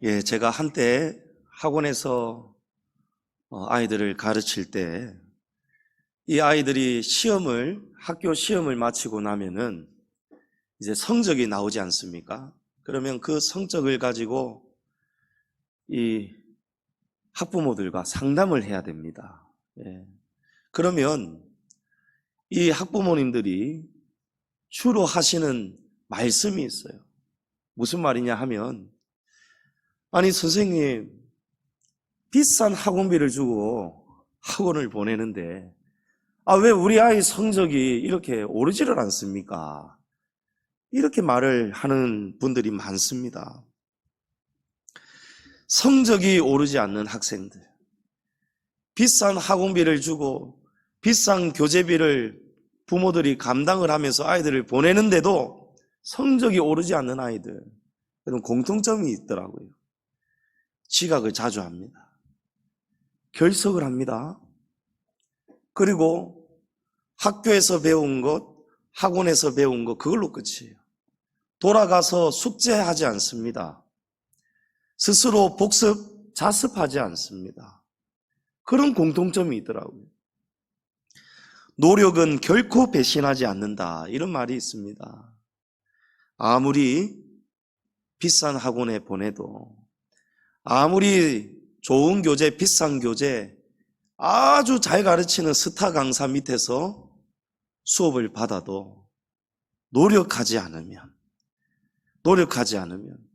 예, 제가 한때 학원에서 아이들을 가르칠 때 이 아이들이 학교 시험을 마치고 나면은 이제 성적이 나오지 않습니까? 그러면 그 성적을 가지고 이 학부모들과 상담을 해야 됩니다. 예. 그러면 이 학부모님들이 주로 하시는 말씀이 있어요. 무슨 말이냐 하면, 아니 선생님, 비싼 학원비를 주고 학원을 보내는데 왜 우리 아이 성적이 이렇게 오르지를 않습니까? 이렇게 말을 하는 분들이 많습니다. 성적이 오르지 않는 학생들, 비싼 학원비를 주고 비싼 교재비를 부모들이 감당을 하면서 아이들을 보내는데도 성적이 오르지 않는 아이들, 그런 공통점이 있더라고요. 지각을 자주 합니다. 결석을 합니다. 그리고 학교에서 배운 것, 학원에서 배운 것, 그걸로 끝이에요. 돌아가서 숙제하지 않습니다. 스스로 복습, 자습하지 않습니다. 그런 공통점이 있더라고요. 노력은 결코 배신하지 않는다, 이런 말이 있습니다. 아무리 비싼 학원에 보내도, 아무리 좋은 교재, 비싼 교재, 아주 잘 가르치는 스타 강사 밑에서 수업을 받아도 노력하지 않으면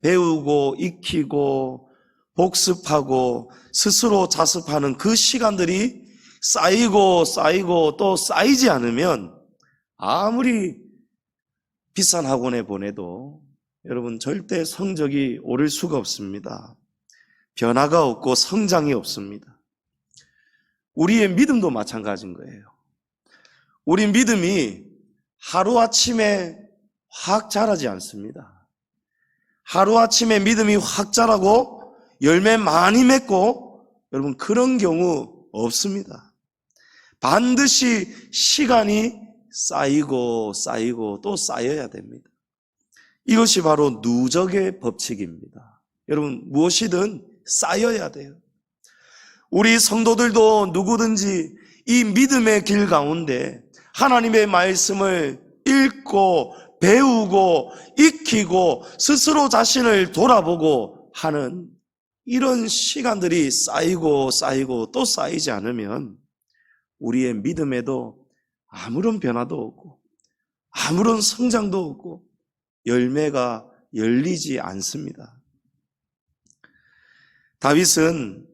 배우고 익히고 복습하고 스스로 자습하는 그 시간들이 쌓이고 또 쌓이지 않으면 아무리 비싼 학원에 보내도 여러분 절대 성적이 오를 수가 없습니다. 변화가 없고 성장이 없습니다. 우리의 믿음도 마찬가지인 거예요. 우리 믿음이 하루아침에 확 자라지 않습니다. 하루아침에 믿음이 확 자라고 열매 많이 맺고, 여러분 그런 경우 없습니다. 반드시 시간이 쌓이고 또 쌓여야 됩니다. 이것이 바로 누적의 법칙입니다. 여러분 무엇이든 쌓여야 돼요. 우리 성도들도 누구든지 이 믿음의 길 가운데 하나님의 말씀을 읽고 배우고 익히고 스스로 자신을 돌아보고 하는 이런 시간들이 쌓이고 또 쌓이지 않으면 우리의 믿음에도 아무런 변화도 없고 아무런 성장도 없고 열매가 열리지 않습니다. 다윗은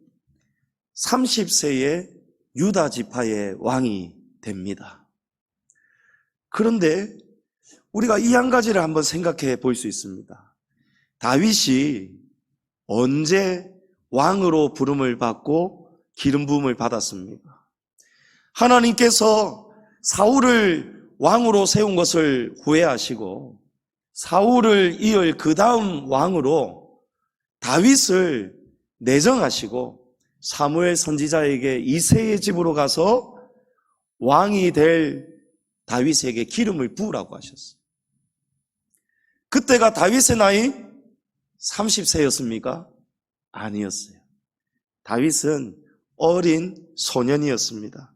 30세에 유다 지파의 왕이 됩니다. 그런데 우리가 이 한 가지를 한번 생각해 볼 수 있습니다. 다윗이 언제 왕으로 부름을 받고 기름 부음을 받았습니까? 하나님께서 사울을 왕으로 세운 것을 후회하시고 사울을 이을 그 다음 왕으로 다윗을 내정하시고 사무엘 선지자에게 이새의 집으로 가서 왕이 될 다윗에게 기름을 부으라고 하셨어요. 그때가 다윗의 나이 30세였습니까? 아니었어요. 다윗은 어린 소년이었습니다.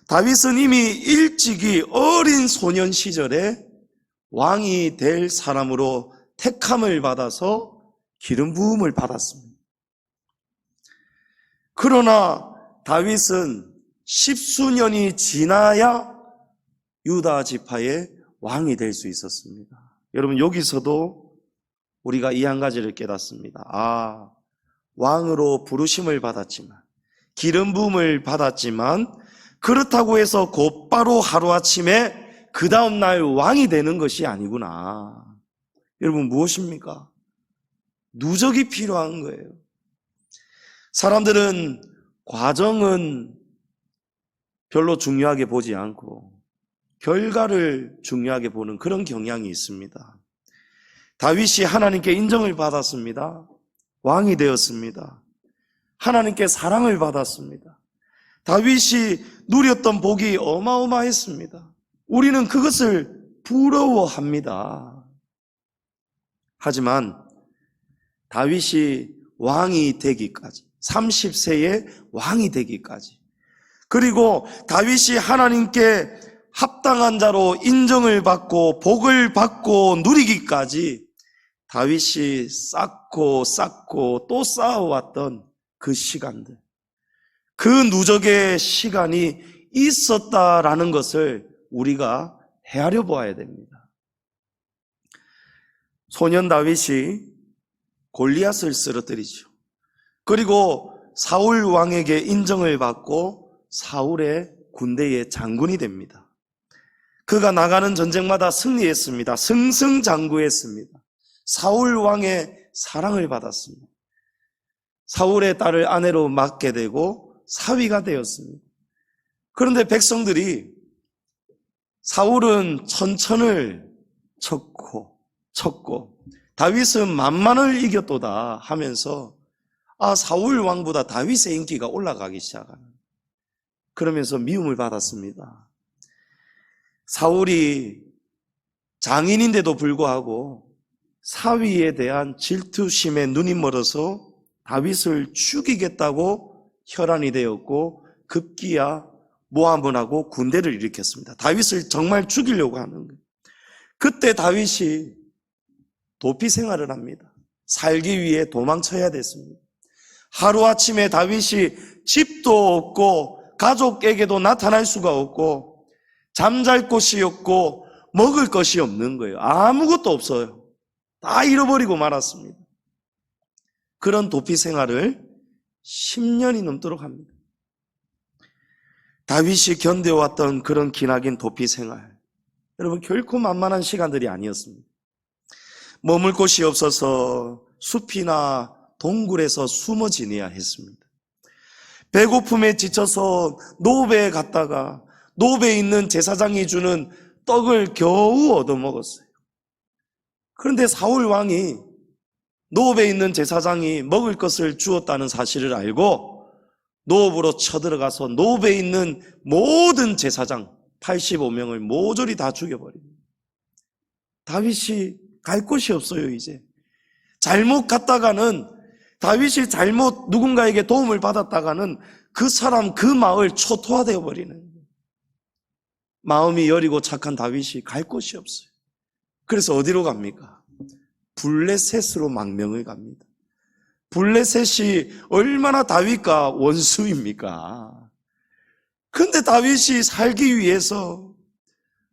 다윗은 이미 일찍이 어린 소년 시절에 왕이 될 사람으로 택함을 받아서 기름 부음을 받았습니다. 그러나 다윗은 10수년이 지나야 유다 지파의 왕이 될 수 있었습니다. 여러분 여기서도 우리가 이 한 가지를 깨닫습니다. 왕으로 부르심을 받았지만 기름 부음을 받았지만 그렇다고 해서 곧바로 하루아침에 그 다음날 왕이 되는 것이 아니구나. 여러분 무엇입니까? 누적이 필요한 거예요. 사람들은 과정은 별로 중요하게 보지 않고 결과를 중요하게 보는 그런 경향이 있습니다. 다윗이 하나님께 인정을 받았습니다. 왕이 되었습니다. 하나님께 사랑을 받았습니다. 다윗이 누렸던 복이 어마어마했습니다. 우리는 그것을 부러워합니다. 하지만 다윗이 왕이 되기까지, 30세에 왕이 되기까지, 그리고 다윗이 하나님께 합당한 자로 인정을 받고 복을 받고 누리기까지 다윗이 쌓고 또 쌓아왔던 그 시간들, 그 누적의 시간이 있었다라는 것을 우리가 헤아려 보아야 됩니다. 소년 다윗이 골리앗을 쓰러뜨리죠. 그리고 사울 왕에게 인정을 받고 사울의 군대의 장군이 됩니다. 그가 나가는 전쟁마다 승리했습니다. 승승장구했습니다. 사울 왕의 사랑을 받았습니다. 사울의 딸을 아내로 맡게 되고 사위가 되었습니다. 그런데 백성들이 사울은 천천을 쳤고 다윗은 만만을 이겼도다 하면서 사울 왕보다 다윗의 인기가 올라가기 시작하는, 그러면서 미움을 받았습니다. 사울이 장인인데도 불구하고 사위에 대한 질투심에 눈이 멀어서 다윗을 죽이겠다고 혈안이 되었고 급기야 모함을 군대를 일으켰습니다. 다윗을 정말 죽이려고 하는 거예요. 그때 다윗이 도피 생활을 합니다. 살기 위해 도망쳐야 됐습니다. 하루아침에 다윗이 집도 없고 가족에게도 나타날 수가 없고 잠잘 곳이 없고 먹을 것이 없는 거예요. 아무것도 없어요. 다 잃어버리고 말았습니다. 그런 도피 생활을 10년이 넘도록 합니다. 다윗이 견뎌왔던 그런 기나긴 도피 생활, 여러분 결코 만만한 시간들이 아니었습니다. 머물 곳이 없어서 숲이나 동굴에서 숨어 지내야 했습니다. 배고픔에 지쳐서 노베에 갔다가 노베에 있는 제사장이 주는 떡을 겨우 얻어먹었어요. 그런데 사울 왕이 노베에 있는 제사장이 먹을 것을 주었다는 사실을 알고 노읍으로 쳐들어가서 노베에 있는 모든 제사장 85명을 모조리 다 죽여버립니다. 다윗이 갈 곳이 없어요. 이제 잘못 갔다가는, 다윗이 잘못 누군가에게 도움을 받았다가는 그 사람 그 마을 초토화되어 버리는 거예요. 마음이 여리고 착한 다윗이 갈 곳이 없어요. 그래서 어디로 갑니까? 블레셋으로 망명을 갑니다. 블레셋이 얼마나 다윗과 원수입니까? 근데 다윗이 살기 위해서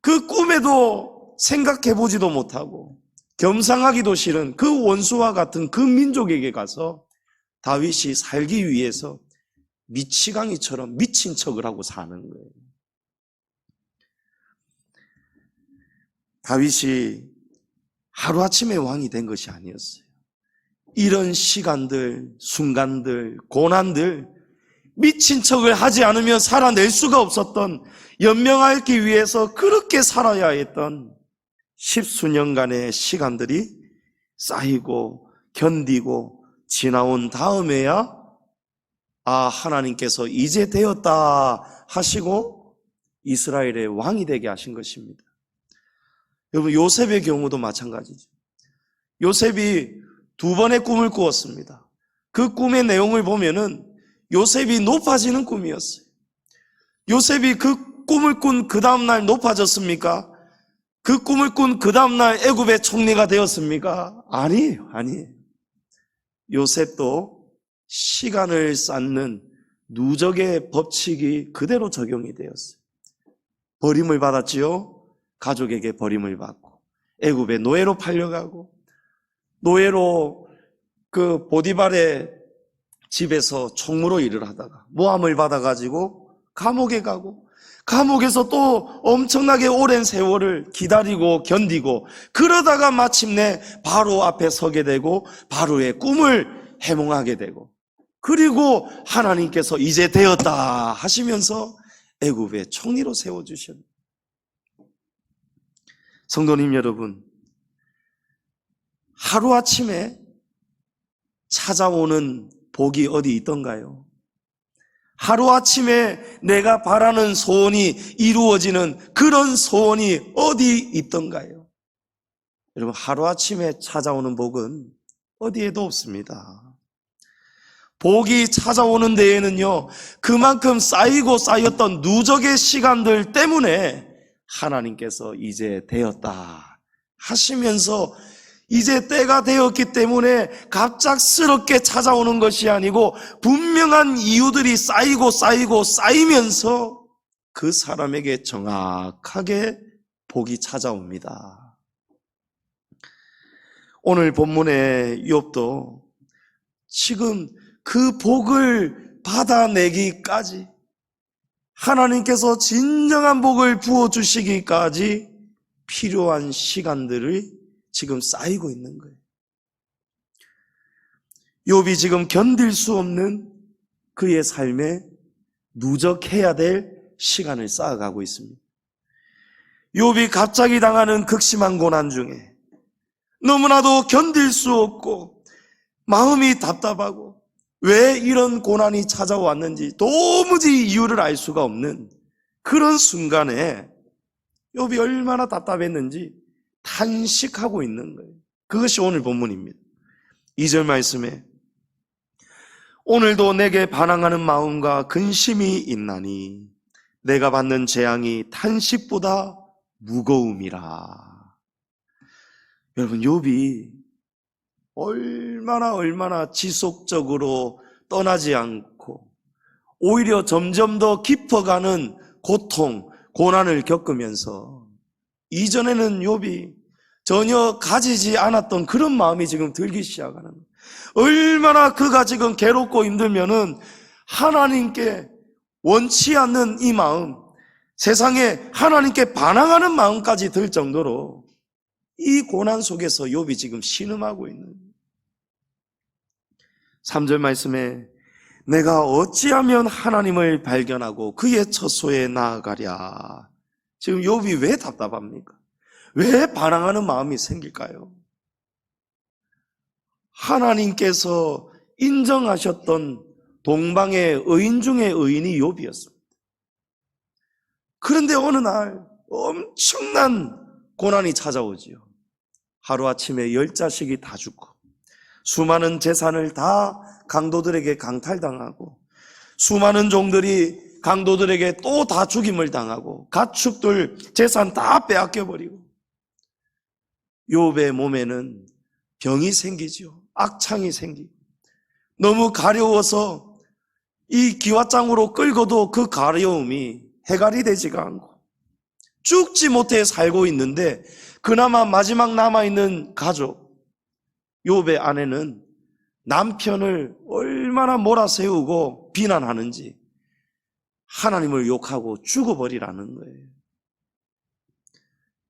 그 꿈에도 생각해보지도 못하고 겸상하기도 싫은 그 원수와 같은 그 민족에게 가서 다윗이 살기 위해서 미치광이처럼 미친 척을 하고 사는 거예요. 다윗이 하루아침에 왕이 된 것이 아니었어요. 이런 시간들, 순간들, 고난들, 미친 척을 하지 않으면 살아낼 수가 없었던, 연명하기 위해서 그렇게 살아야 했던 10수년간의 시간들이 쌓이고 견디고 지나온 다음에야 하나님께서 이제 되었다 하시고 이스라엘의 왕이 되게 하신 것입니다. 여러분, 요셉의 경우도 마찬가지죠. 요셉이 2번의 꿈을 꾸었습니다. 그 꿈의 내용을 보면은 요셉이 높아지는 꿈이었어요. 요셉이 그 꿈을 꾼 그 다음날 높아졌습니까? 그 꿈을 꾼 그 다음날 애굽의 총리가 되었습니까? 아니에요. 요셉도 시간을 쌓는 누적의 법칙이 그대로 적용이 되었어요. 버림을 받았지요. 가족에게 버림을 받고 애굽의 노예로 팔려가고, 노예로 그 보디발의 집에서 총무로 일을 하다가 모함을 받아가지고 감옥에 가고, 감옥에서 또 엄청나게 오랜 세월을 기다리고 견디고, 그러다가 마침내 바로 앞에 서게 되고 바로의 꿈을 해몽하게 되고, 그리고 하나님께서 이제 되었다 하시면서 애굽의 총리로 세워주셨습니다. 성도님 여러분, 하루아침에 찾아오는 복이 어디 있던가요? 하루아침에 내가 바라는 소원이 이루어지는 그런 소원이 어디 있던가요? 여러분, 하루아침에 찾아오는 복은 어디에도 없습니다. 복이 찾아오는 데에는요, 그만큼 쌓이고 쌓였던 누적의 시간들 때문에 하나님께서 이제 되었다 하시면서, 이제 때가 되었기 때문에 갑작스럽게 찾아오는 것이 아니고 분명한 이유들이 쌓이고 쌓이고 쌓이면서 그 사람에게 정확하게 복이 찾아옵니다. 오늘 본문의 욥도 지금 그 복을 받아내기까지, 하나님께서 진정한 복을 부어주시기까지 필요한 시간들이 지금 쌓이고 있는 거예요. 욥이 지금 견딜 수 없는 그의 삶에 누적해야 될 시간을 쌓아가고 있습니다. 욥이 갑자기 당하는 극심한 고난 중에 너무나도 견딜 수 없고 마음이 답답하고 왜 이런 고난이 찾아왔는지 도무지 이유를 알 수가 없는 그런 순간에 욥이 얼마나 답답했는지 탄식하고 있는 거예요. 그것이 오늘 본문입니다. 2절 말씀에 오늘도 내게 반항하는 마음과 근심이 있나니 내가 받는 재앙이 탄식보다 무거움이라. 여러분, 욥이 얼마나 지속적으로 떠나지 않고 오히려 점점 더 깊어가는 고통, 고난을 겪으면서 이전에는 욥이 전혀 가지지 않았던 그런 마음이 지금 들기 시작하는 거예요. 얼마나 그가 지금 괴롭고 힘들면은 하나님께 원치 않는 이 마음, 세상에 하나님께 반항하는 마음까지 들 정도로 이 고난 속에서 욥이 지금 신음하고 있는 거예요. 3절 말씀에 내가 어찌하면 하나님을 발견하고 그의 처소에 나아가랴. 지금 욥이 왜 답답합니까? 왜 반항하는 마음이 생길까요? 하나님께서 인정하셨던 동방의 의인 중의 의인이 욥이었습니다. 그런데 어느 날 엄청난 고난이 찾아오지요. 하루아침에 10자식이 다 죽고 수많은 재산을 다 강도들에게 강탈당하고 수많은 종들이 강도들에게 또 다 죽임을 당하고 가축들 재산 다 빼앗겨버리고 욥의 몸에는 병이 생기죠. 악창이 생기고 너무 가려워서 이 기왓장으로 끌고도 그 가려움이 해갈이 되지가 않고 죽지 못해 살고 있는데 그나마 마지막 남아있는 가족 욥의 아내는 남편을 얼마나 몰아세우고 비난하는지 하나님을 욕하고 죽어버리라는 거예요.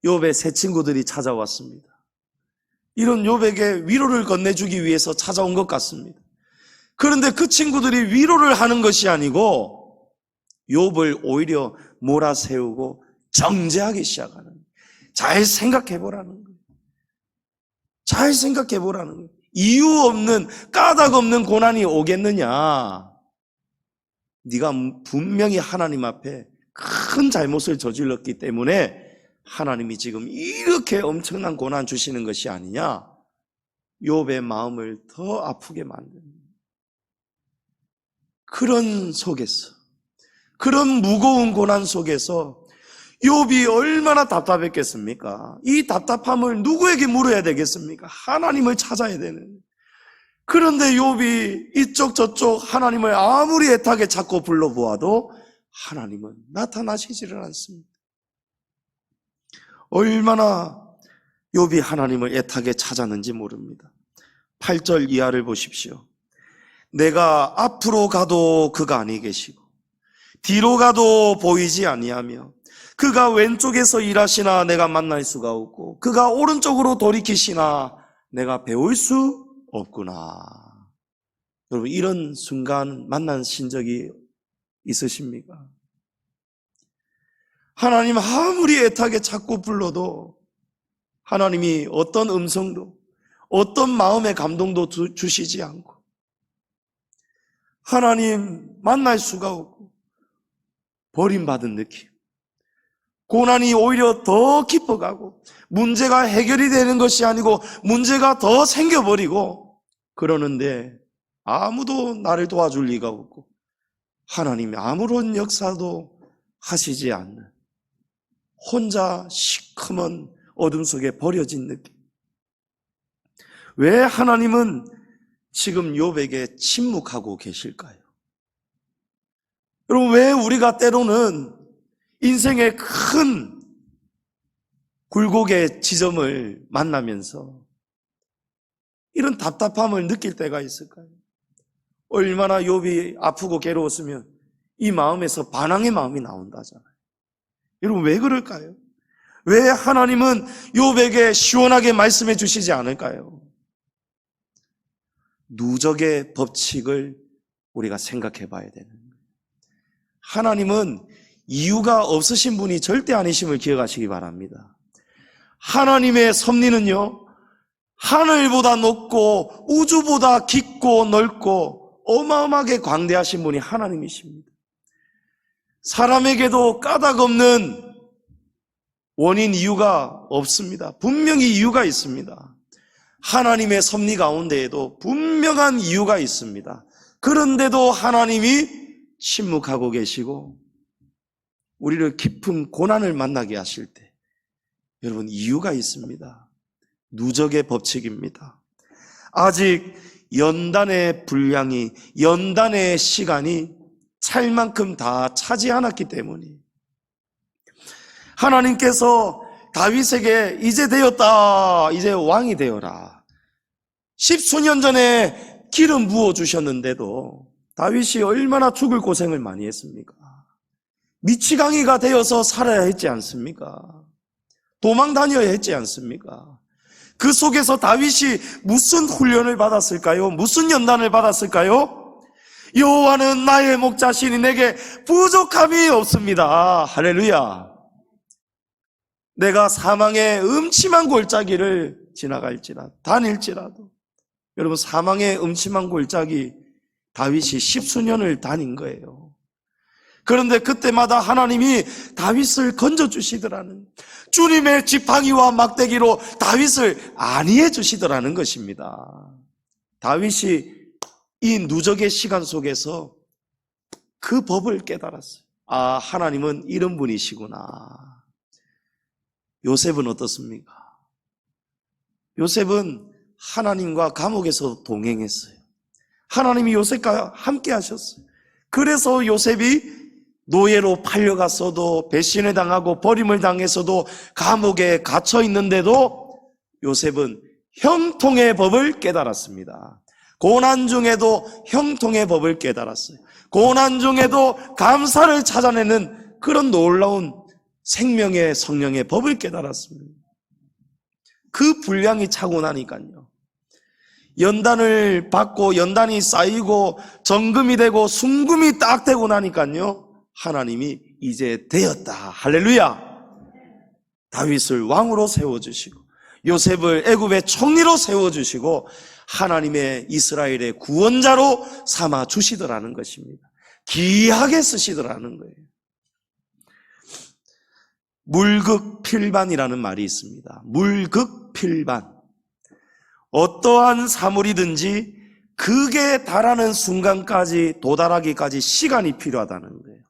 욥의 새 친구들이 찾아왔습니다. 이런 욥에게 위로를 건네주기 위해서 찾아온 것 같습니다. 그런데 그 친구들이 위로를 하는 것이 아니고 욥을 오히려 몰아세우고 정죄하기 시작하는 거예요. 잘 생각해보라는 거예요. 잘 생각해보라는 거예요. 이유 없는 까닭 없는 고난이 오겠느냐? 네가 분명히 하나님 앞에 큰 잘못을 저질렀기 때문에 하나님이 지금 이렇게 엄청난 고난 주시는 것이 아니냐? 욥의 마음을 더 아프게 만드는 그런 속에서, 그런 무거운 고난 속에서 욥이 얼마나 답답했겠습니까? 이 답답함을 누구에게 물어야 되겠습니까? 하나님을 찾아야 되는. 그런데 욥이 이쪽 저쪽 하나님을 아무리 애타게 찾고 불러보아도 하나님은 나타나시지를 않습니다. 얼마나 욥이 하나님을 애타게 찾았는지 모릅니다. 8절 이하를 보십시오. 내가 앞으로 가도 그가 아니 계시고 뒤로 가도 보이지 아니하며 그가 왼쪽에서 일하시나 내가 만날 수가 없고 그가 오른쪽으로 돌이키시나 내가 배울 수 없구나. 여러분, 이런 순간 만나신 적이 있으십니까? 하나님 아무리 애타게 찾고 불러도 하나님이 어떤 음성도 어떤 마음의 감동도 주시지 않고 하나님 만날 수가 없고 버림받은 느낌, 고난이 오히려 더 깊어가고 문제가 해결이 되는 것이 아니고 문제가 더 생겨버리고 그러는데 아무도 나를 도와줄 리가 없고 하나님이 아무런 역사도 하시지 않는 혼자 시커먼 어둠 속에 버려진 느낌. 왜 하나님은 지금 욥에게 침묵하고 계실까요? 여러분, 왜 우리가 때로는 인생의 큰 굴곡의 지점을 만나면서 이런 답답함을 느낄 때가 있을까요? 얼마나 욥이 아프고 괴로웠으면 이 마음에서 반항의 마음이 나온다잖아요. 여러분, 왜 그럴까요? 왜 하나님은 욥에게 시원하게 말씀해 주시지 않을까요? 누적의 법칙을 우리가 생각해 봐야 되는 거예요. 하나님은 이유가 없으신 분이 절대 아니심을 기억하시기 바랍니다. 하나님의 섭리는요, 하늘보다 높고 우주보다 깊고 넓고 어마어마하게 광대하신 분이 하나님이십니다. 사람에게도 까닭 없는 원인, 이유가 없습니다. 분명히 이유가 있습니다. 하나님의 섭리 가운데에도 분명한 이유가 있습니다. 그런데도 하나님이 침묵하고 계시고 우리를 깊은 고난을 만나게 하실 때 여러분, 이유가 있습니다. 누적의 법칙입니다. 아직 연단의 분량이, 연단의 시간이 찰 만큼 다 차지 않았기 때문에 하나님께서 다윗에게 이제 되었다, 이제 왕이 되어라, 10수년 전에 기름 부어주셨는데도 다윗이 얼마나 죽을 고생을 많이 했습니까? 미치광이가 되어서 살아야 했지 않습니까? 도망 다녀야 했지 않습니까? 그 속에서 다윗이 무슨 훈련을 받았을까요? 무슨 연단을 받았을까요? 여호와는 나의 목자시니 내게 부족함이 없습니다. 할렐루야. 내가 사망의 음침한 골짜기를 지나갈지라도, 다닐지라도. 여러분, 사망의 음침한 골짜기 다윗이 10수년을 다닌 거예요. 그런데 그때마다 하나님이 다윗을 건져주시더라는, 주님의 지팡이와 막대기로 다윗을 안위해 주시더라는 것입니다. 다윗이 이 누적의 시간 속에서 그 법을 깨달았어요. 아, 하나님은 이런 분이시구나. 요셉은 어떻습니까? 요셉은 하나님과 감옥에서 동행했어요. 하나님이 요셉과 함께 하셨어요. 그래서 요셉이 노예로 팔려갔어도, 배신을 당하고 버림을 당해서도, 감옥에 갇혀 있는데도 요셉은 형통의 법을 깨달았습니다. 고난 중에도 형통의 법을 깨달았어요. 고난 중에도 감사를 찾아내는 그런 놀라운 생명의 성령의 법을 깨달았습니다. 그 분량이 차고 나니까요, 연단을 받고 연단이 쌓이고 정금이 되고 순금이 딱 되고 나니까요, 하나님이 이제 되었다, 할렐루야, 다윗을 왕으로 세워주시고 요셉을 애굽의 총리로 세워주시고 하나님의 이스라엘의 구원자로 삼아 주시더라는 것입니다. 귀하게 쓰시더라는 거예요. 물극필반이라는 말이 있습니다. 물극필반. 어떠한 사물이든지 극에 달하는 순간까지 도달하기까지 시간이 필요하다는 거예요.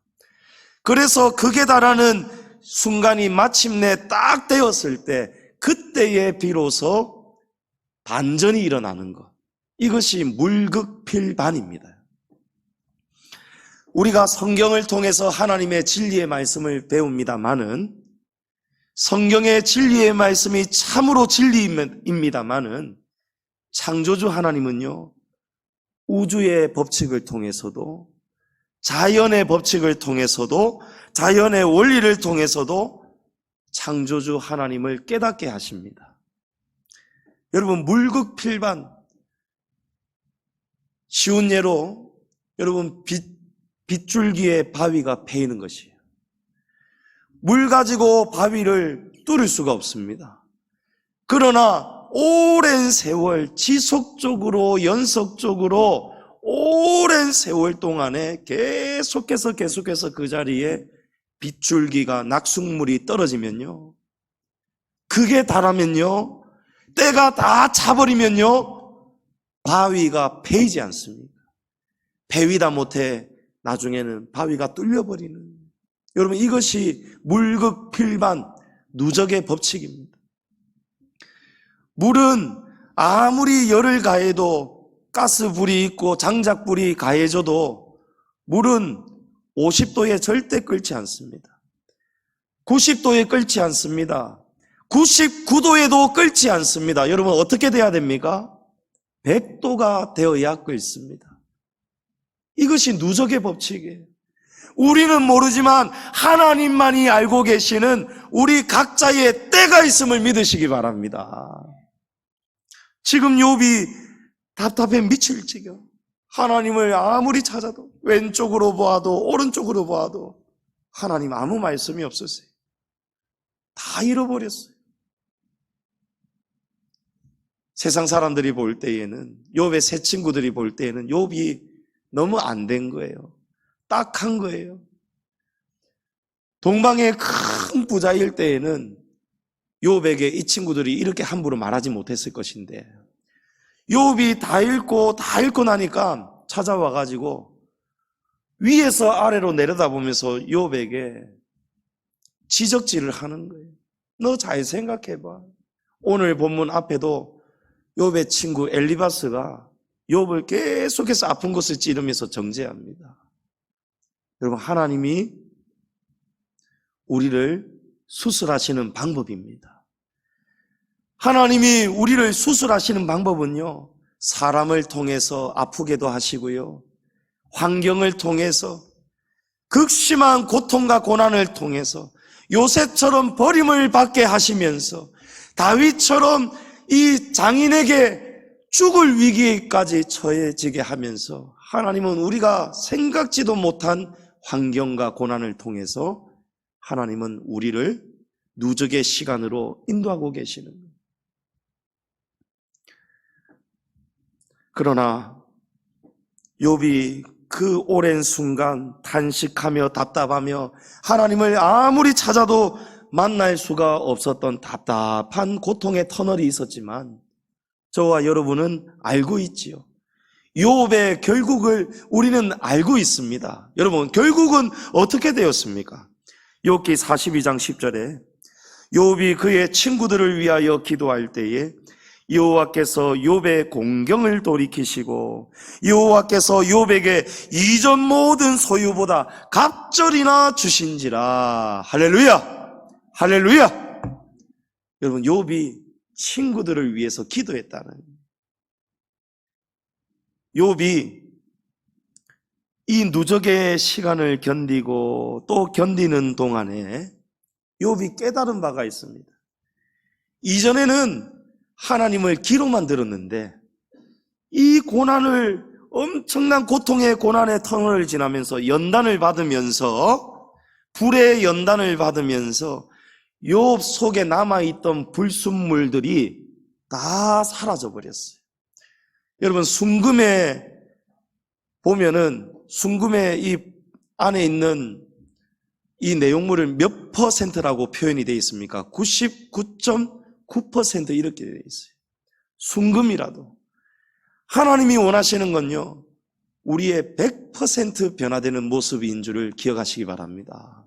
그래서 극에 달하는 순간이 마침내 딱 되었을 때, 그때에 비로소 반전이 일어나는 것, 이것이 물극필반입니다. 우리가 성경을 통해서 하나님의 진리의 말씀을 배웁니다마는, 성경의 진리의 말씀이 참으로 진리입니다마는, 창조주 하나님은요, 우주의 법칙을 통해서도, 자연의 법칙을 통해서도, 자연의 원리를 통해서도 창조주 하나님을 깨닫게 하십니다. 여러분, 물극필반, 쉬운 예로 여러분 빗줄기에 바위가 패이는 것이에요. 물 가지고 바위를 뚫을 수가 없습니다. 그러나 오랜 세월 지속적으로 연속적으로 오랜 세월 동안에 계속해서 그 자리에 빗줄기가, 낙숫물이 떨어지면요, 그게 달하면요, 때가 다 차버리면요, 바위가 패이지 않습니까? 패위다 못해 나중에는 바위가 뚫려버리는, 여러분 이것이 물극필반 누적의 법칙입니다. 물은 아무리 열을 가해도, 가스불이 있고 장작불이 가해져도 물은 50도에 절대 끓지 않습니다. 90도에 끓지 않습니다. 99도에도 끓지 않습니다. 여러분 어떻게 돼야 됩니까? 100도가 되어야 끓습니다. 이것이 누적의 법칙이에요. 우리는 모르지만 하나님만이 알고 계시는 우리 각자의 때가 있음을 믿으시기 바랍니다. 지금 욥이 답답해 미칠 지경, 하나님을 아무리 찾아도, 왼쪽으로 보아도 오른쪽으로 보아도 하나님 아무 말씀이 없으세요. 다 잃어버렸어요. 세상 사람들이 볼 때에는, 욥의 새 친구들이 볼 때에는 욥이 너무 안 된 거예요. 딱한 거예요. 동방의 큰 부자일 때에는 욥에게 이 친구들이 이렇게 함부로 말하지 못했을 것인데, 욥이 다 읽고 나니까 찾아와가지고 위에서 아래로 내려다보면서 욥에게 지적질을 하는 거예요. 너 잘 생각해봐. 오늘 본문 앞에도 욥의 친구 엘리바스가 욥을 계속해서 아픈 곳을 찌르면서 정죄합니다. 여러분, 하나님이 우리를 수술하시는 방법입니다. 하나님이 우리를 수술하시는 방법은요, 사람을 통해서 아프게도 하시고요, 환경을 통해서, 극심한 고통과 고난을 통해서, 요셉처럼 버림을 받게 하시면서, 다윗처럼 이 장인에게 죽을 위기까지 처해지게 하면서, 하나님은 우리가 생각지도 못한 환경과 고난을 통해서 하나님은 우리를 누적의 시간으로 인도하고 계시는 거예요. 그러나 욥이 그 오랜 순간 탄식하며 답답하며 하나님을 아무리 찾아도 만날 수가 없었던 답답한 고통의 터널이 있었지만, 저와 여러분은 알고 있지요. 욥의 결국을 우리는 알고 있습니다. 여러분, 결국은 어떻게 되었습니까? 욥기 42장 10절에 욥이 그의 친구들을 위하여 기도할 때에 여호와께서 욥의 공경을 돌이키시고 여호와께서 욥에게 이전 모든 소유보다 갑절이나 주신지라. 할렐루야! 할렐루야! 여러분, 욥이 친구들을 위해서 기도했다는, 욥이 이 누적의 시간을 견디고 또 견디는 동안에 욥이 깨달은 바가 있습니다. 이전에는 하나님을 귀로만 들었는데 이 고난을, 엄청난 고통의 고난의 터널을 지나면서 연단을 받으면서, 불의 연단을 받으면서 욥 속에 남아있던 불순물들이 다 사라져 버렸어요. 여러분, 순금에 보면은 순금에 이 안에 있는 이 내용물을 몇 퍼센트라고 표현이 되어 있습니까? 99.9% 이렇게 되어 있어요. 순금이라도. 하나님이 원하시는 건요, 우리의 100% 변화되는 모습인 줄을 기억하시기 바랍니다.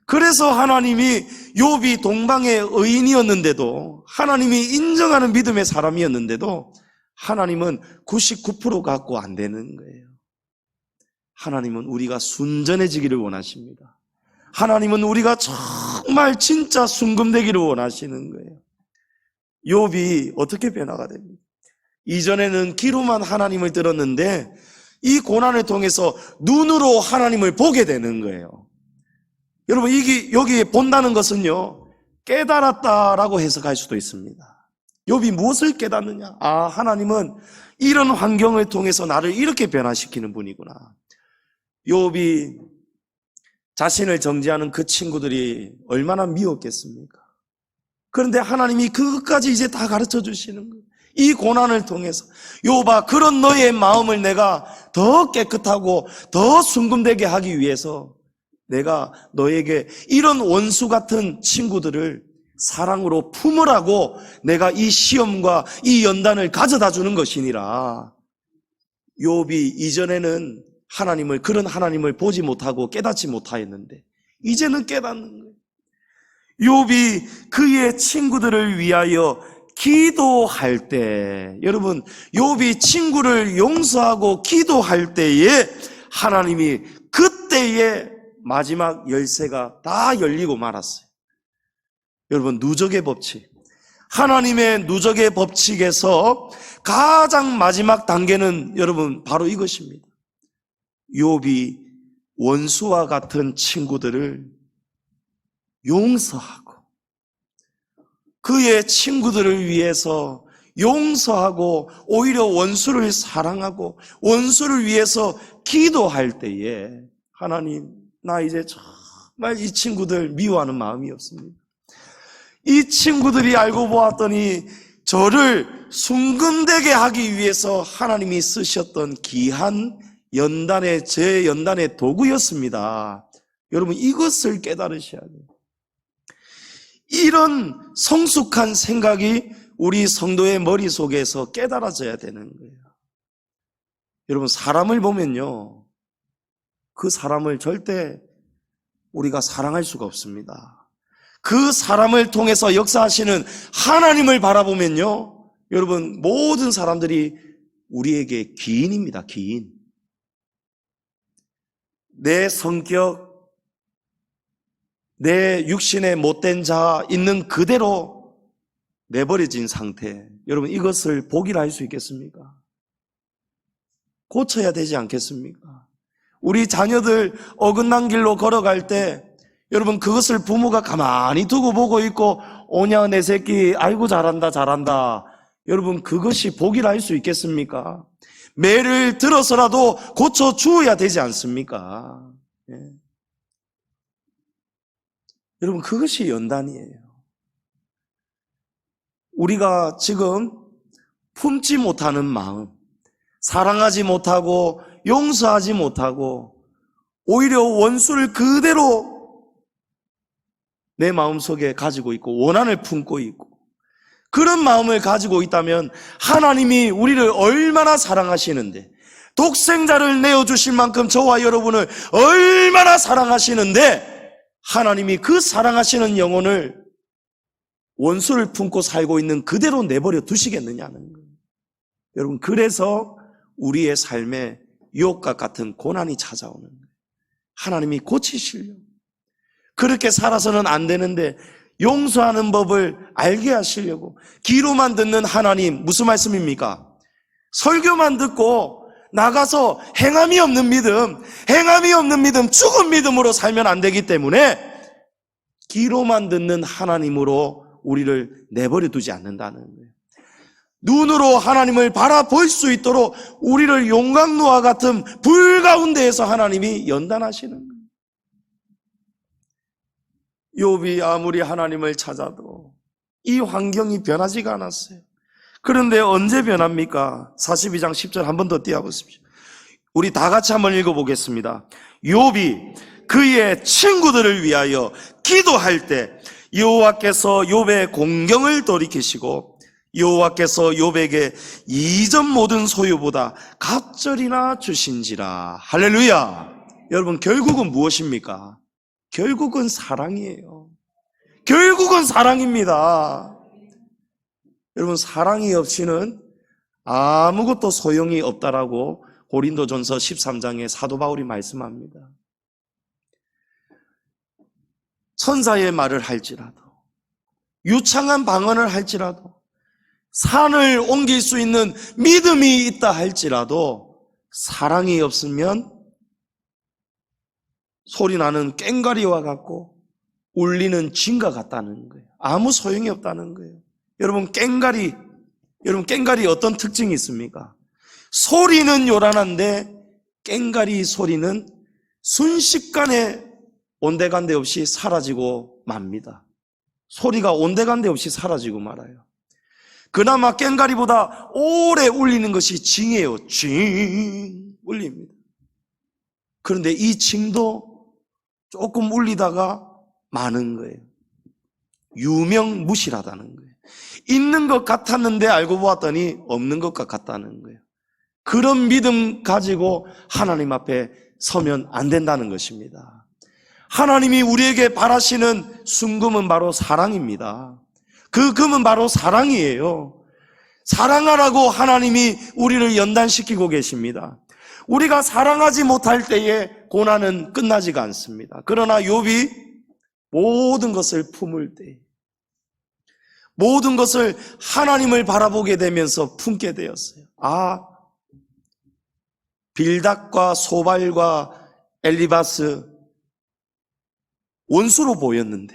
그래서 하나님이, 욥이 동방의 의인이었는데도, 하나님이 인정하는 믿음의 사람이었는데도 하나님은 99% 갖고 안 되는 거예요. 하나님은 우리가 순전해지기를 원하십니다. 하나님은 우리가 정말 진짜 순금되기를 원하시는 거예요. 욥이 어떻게 변화가 됩니까? 이전에는 귀로만 하나님을 들었는데 이 고난을 통해서 눈으로 하나님을 보게 되는 거예요. 여러분, 여기 본다는 것은요, 깨달았다라고 해석할 수도 있습니다. 욥이 무엇을 깨닫느냐? 아, 하나님은 이런 환경을 통해서 나를 이렇게 변화시키는 분이구나. 욥이 자신을 정죄하는 그 친구들이 얼마나 미웠겠습니까? 그런데 하나님이 그것까지 이제 다 가르쳐 주시는 거예요. 이 고난을 통해서, 욥아, 그런 너의 마음을 내가 더 깨끗하고 더 순금되게 하기 위해서 내가 너에게 이런 원수 같은 친구들을 사랑으로 품으라고 내가 이 시험과 이 연단을 가져다 주는 것이니라. 욥이 이전에는 그런 하나님을 보지 못하고 깨닫지 못하였는데 이제는 깨닫는 거예요. 욥이 그의 친구들을 위하여 기도할 때, 여러분, 욥이 친구를 용서하고 기도할 때에 하나님이 그때에 마지막 열쇠가 다 열리고 말았어요. 여러분, 누적의 법칙, 하나님의 누적의 법칙에서 가장 마지막 단계는 여러분 바로 이것입니다. 욥이 원수와 같은 친구들을 용서하고 그의 친구들을 위해서 용서하고 오히려 원수를 사랑하고 원수를 위해서 기도할 때에 하나님, 나 이제 정말 이 친구들 미워하는 마음이 없습니다. 이 친구들이 알고 보았더니 저를 순근되게 하기 위해서 하나님이 쓰셨던 귀한 제 연단의 도구였습니다. 여러분, 이것을 깨달으셔야 돼요. 이런 성숙한 생각이 우리 성도의 머릿속에서 깨달아져야 되는 거예요. 여러분, 사람을 보면요, 그 사람을 절대 우리가 사랑할 수가 없습니다. 그 사람을 통해서 역사하시는 하나님을 바라보면요, 여러분, 모든 사람들이 우리에게 기인입니다. 기인. 내 성격, 내 육신의 못된 자 있는 그대로 내버려진 상태. 여러분, 이것을 복이라 할 수 있겠습니까? 고쳐야 되지 않겠습니까? 우리 자녀들 어긋난 길로 걸어갈 때 여러분, 그것을 부모가 가만히 두고 보고 있고, 오냐 내 새끼 아이고 잘한다 잘한다, 여러분, 그것이 복이라 할 수 있겠습니까? 매를 들어서라도 고쳐주어야 되지 않습니까? 예. 여러분, 그것이 연단이에요. 우리가 지금 품지 못하는 마음, 사랑하지 못하고 용서하지 못하고 오히려 원수를 그대로 내 마음속에 가지고 있고 원한을 품고 있고, 그런 마음을 가지고 있다면 하나님이 우리를 얼마나 사랑하시는데, 독생자를 내어주실 만큼 저와 여러분을 얼마나 사랑하시는데, 하나님이 그 사랑하시는 영혼을 원수를 품고 살고 있는 그대로 내버려 두시겠느냐는 거예요. 여러분, 그래서 우리의 삶에 유혹과 같은 고난이 찾아오는 거예요. 하나님이 고치시려고. 그렇게 살아서는 안 되는데 용서하는 법을 알게 하시려고. 귀로만 듣는 하나님, 무슨 말씀입니까? 설교만 듣고 나가서 행함이 없는 믿음, 죽은 믿음으로 살면 안 되기 때문에 귀로만 듣는 하나님으로 우리를 내버려 두지 않는다는 거예요. 눈으로 하나님을 바라볼 수 있도록 우리를 용광로와 같은 불 가운데에서 하나님이 연단하시는 거예요. 욥이 아무리 하나님을 찾아도 이 환경이 변하지가 않았어요. 그런데 언제 변합니까? 42장 10절 한 번 더 띄워보십시오. 우리 다 같이 한번 읽어보겠습니다. 욥이 그의 친구들을 위하여 기도할 때 여호와께서 욥의 공경을 돌이키시고 여호와께서 욥에게 이전 모든 소유보다 갑절이나 주신지라. 할렐루야. 여러분, 결국은 무엇입니까? 결국은 사랑이에요. 결국은 사랑입니다. 여러분, 사랑이 없이는 아무것도 소용이 없다라고 고린도전서 13장에 사도 바울이 말씀합니다. 천사의 말을 할지라도, 유창한 방언을 할지라도, 산을 옮길 수 있는 믿음이 있다 할지라도 사랑이 없으면 소리나는 꽹과리와 같고 울리는 징과 같다는 거예요. 아무 소용이 없다는 거예요. 여러분, 꽹과리 어떤 특징이 있습니까? 소리는 요란한데 꽹과리 소리는 순식간에 온데간데 없이 사라지고 맙니다. 소리가 온데간데 없이 사라지고 말아요. 그나마 꽹과리보다 오래 울리는 것이 징이에요. 징 울립니다. 그런데 이 징도 조금 울리다가 마는 거예요. 유명무실하다는 거예요. 있는 것 같았는데 알고 보았더니 없는 것 같다는 거예요. 그런 믿음 가지고 하나님 앞에 서면 안 된다는 것입니다. 하나님이 우리에게 바라시는 순금은 바로 사랑입니다. 그 금은 바로 사랑이에요. 사랑하라고 하나님이 우리를 연단시키고 계십니다. 우리가 사랑하지 못할 때에 고난은 끝나지가 않습니다. 그러나 욥이 모든 것을 품을 때, 모든 것을 하나님을 바라보게 되면서 품게 되었어요. 빌닷과 소발과 엘리바스 원수로 보였는데,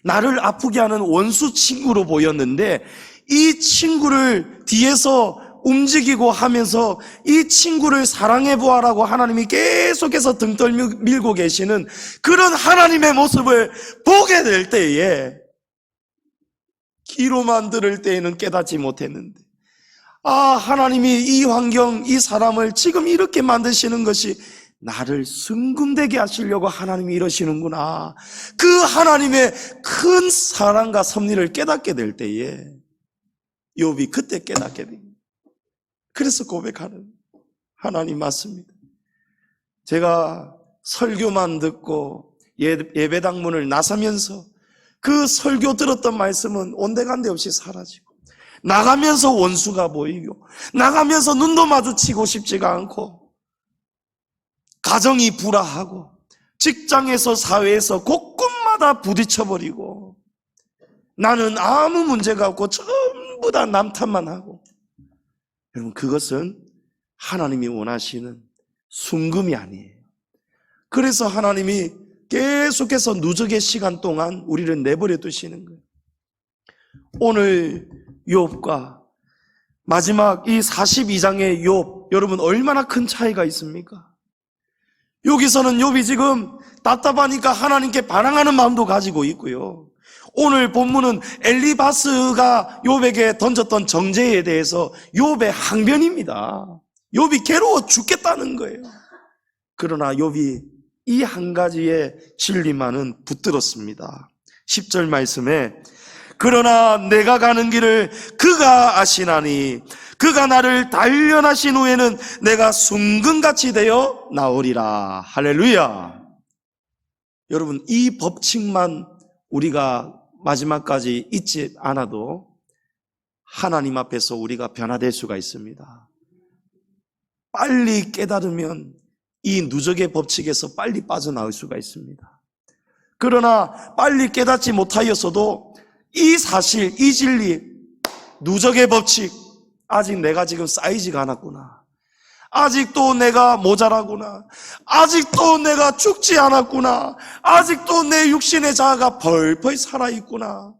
나를 아프게 하는 원수 친구로 보였는데, 이 친구를 뒤에서 움직이고 하면서 이 친구를 사랑해 보아라고 하나님이 계속해서 등 떠밀고 계시는 그런 하나님의 모습을 보게 될 때에, 귀로만 들을 때에는 깨닫지 못했는데, 하나님이 이 환경, 이 사람을 지금 이렇게 만드시는 것이 나를 순금되게 하시려고 하나님이 이러시는구나. 그 하나님의 큰 사랑과 섭리를 깨닫게 될 때에 욥이 그때 깨닫게 됩니다. 그래서 고백하는, 하나님 맞습니다. 제가 설교만 듣고 예배당 문을 나서면서 그 설교 들었던 말씀은 온데간데 없이 사라지고, 나가면서 원수가 보이고, 나가면서 눈도 마주치고 싶지가 않고, 가정이 불화하고, 직장에서 사회에서 곳곳마다 부딪혀버리고, 나는 아무 문제가 없고 전부 다 남 탓만 하고. 여러분, 그것은 하나님이 원하시는 순금이 아니에요. 그래서 하나님이 계속해서 누적의 시간 동안 우리를 내버려 두시는 거예요. 오늘 욥과 마지막 이 42장의 욥, 여러분 얼마나 큰 차이가 있습니까? 여기서는 욥이 지금 답답하니까 하나님께 반항하는 마음도 가지고 있고요. 오늘 본문은 엘리바스가 욥에게 던졌던 정죄에 대해서 욥의 항변입니다. 욥이 괴로워 죽겠다는 거예요. 그러나 욥이 이 한 가지의 진리만은 붙들었습니다. 10절 말씀에, 그러나 내가 가는 길을 그가 아시나니 그가 나를 단련하신 후에는 내가 순금같이 되어 나오리라. 할렐루야. 여러분, 이 법칙만 우리가 마지막까지 잊지 않아도 하나님 앞에서 우리가 변화될 수가 있습니다. 빨리 깨달으면 이 누적의 법칙에서 빨리 빠져나올 수가 있습니다. 그러나 빨리 깨닫지 못하였어도 이 사실, 이 진리, 누적의 법칙, 아직 내가 지금 쌓이지가 않았구나, 아직도 내가 모자라구나, 아직도 내가 죽지 않았구나, 아직도 내 육신의 자아가 펄펄 살아있구나.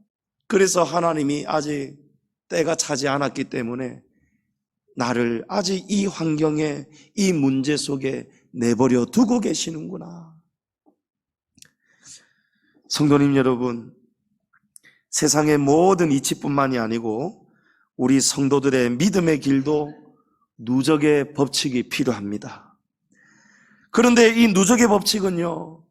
그래서 하나님이 아직 때가 차지 않았기 때문에 나를 아직 이 환경에, 이 문제 속에 내버려 두고 계시는구나. 성도님 여러분, 세상의 모든 이치뿐만이 아니고 우리 성도들의 믿음의 길도 누적의 법칙이 필요합니다. 그런데 이 누적의 법칙은요,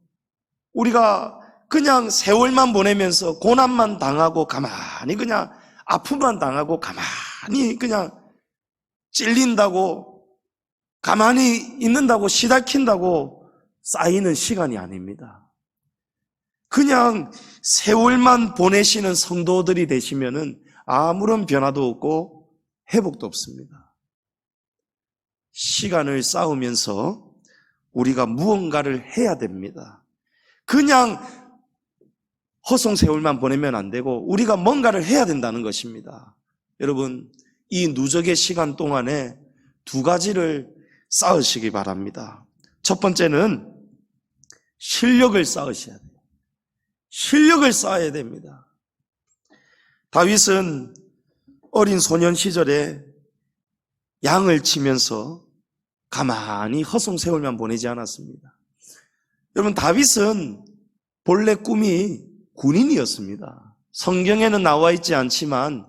우리가 그냥 세월만 보내면서 고난만 당하고 가만히 그냥 아픔만 당하고 가만히 그냥 찔린다고, 가만히 있는다고, 시달킨다고 쌓이는 시간이 아닙니다. 그냥 세월만 보내시는 성도들이 되시면은 아무런 변화도 없고 회복도 없습니다. 시간을 쌓으면서 우리가 무언가를 해야 됩니다. 그냥 허송세월만 보내면 안 되고 우리가 뭔가를 해야 된다는 것입니다. 여러분, 이 누적의 시간 동안에 두 가지를 쌓으시기 바랍니다. 첫 번째는 실력을 쌓으셔야 돼요. 실력을 쌓아야 됩니다. 다윗은 어린 소년 시절에 양을 치면서 가만히 허송세월만 보내지 않았습니다. 여러분, 다윗은 본래 꿈이 군인이었습니다. 성경에는 나와 있지 않지만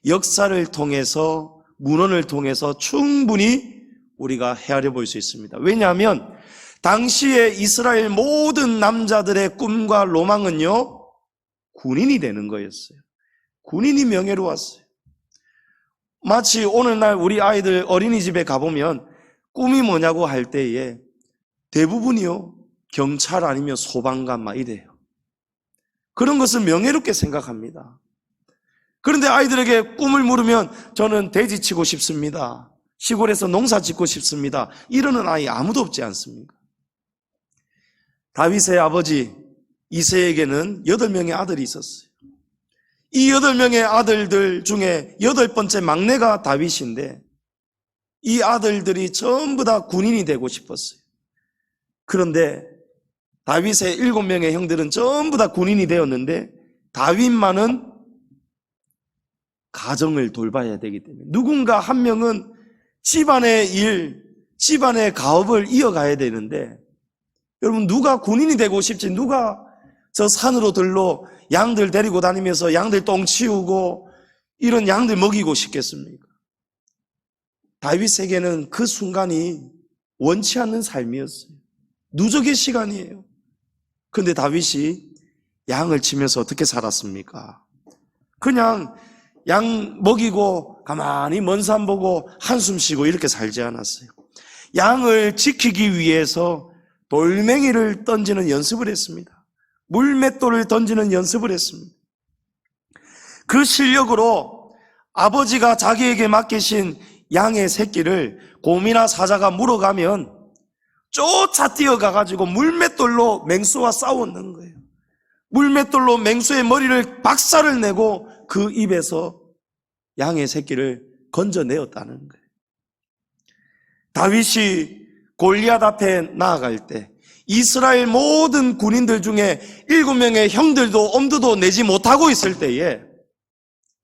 역사를 통해서, 문헌을 통해서 충분히 우리가 헤아려 볼 수 있습니다. 왜냐하면 당시에 이스라엘 모든 남자들의 꿈과 로망은요, 군인이 되는 거였어요. 군인이 명예로웠어요. 마치 오늘날 우리 아이들 어린이집에 가보면 꿈이 뭐냐고 할 때에 대부분이요, 경찰 아니면 소방관 막 이래요. 그런 것을 명예롭게 생각합니다. 그런데 아이들에게 꿈을 물으면 저는 돼지 치고 싶습니다. 시골에서 농사 짓고 싶습니다. 이러는 아이 아무도 없지 않습니까? 다윗의 아버지 이새에게는 8명의 아들이 있었어요. 이 8명의 아들들 중에 8번째 막내가 다윗인데 이 아들들이 전부 다 군인이 되고 싶었어요. 그런데 다윗의 7명의 형들은 전부 다 군인이 되었는데 다윗만은 가정을 돌봐야 되기 때문에 누군가 한 명은 집안의 일, 집안의 가업을 이어가야 되는데 여러분 누가 군인이 되고 싶지 누가 저 산으로 들러 양들 데리고 다니면서 양들 똥 치우고 이런 양들 먹이고 싶겠습니까? 다윗에게는 그 순간이 원치 않는 삶이었어요. 누적의 시간이에요. 그런데 다윗이 양을 치면서 어떻게 살았습니까? 그냥 양 먹이고 가만히 먼 산 보고 한숨 쉬고 이렇게 살지 않았어요. 양을 지키기 위해서 돌멩이를 던지는 연습을 했습니다. 물맷돌을 던지는 연습을 했습니다. 그 실력으로 아버지가 자기에게 맡기신 양의 새끼를 곰이나 사자가 물어가면 쫓아 뛰어가가지고 물맷돌로 맹수와 싸웠는 거예요. 물맷돌로 맹수의 머리를 박살을 내고 그 입에서 양의 새끼를 건져내었다는 거예요. 다윗이 골리앗 앞에 나아갈 때 이스라엘 모든 군인들 중에 7명의 형들도 엄두도 내지 못하고 있을 때에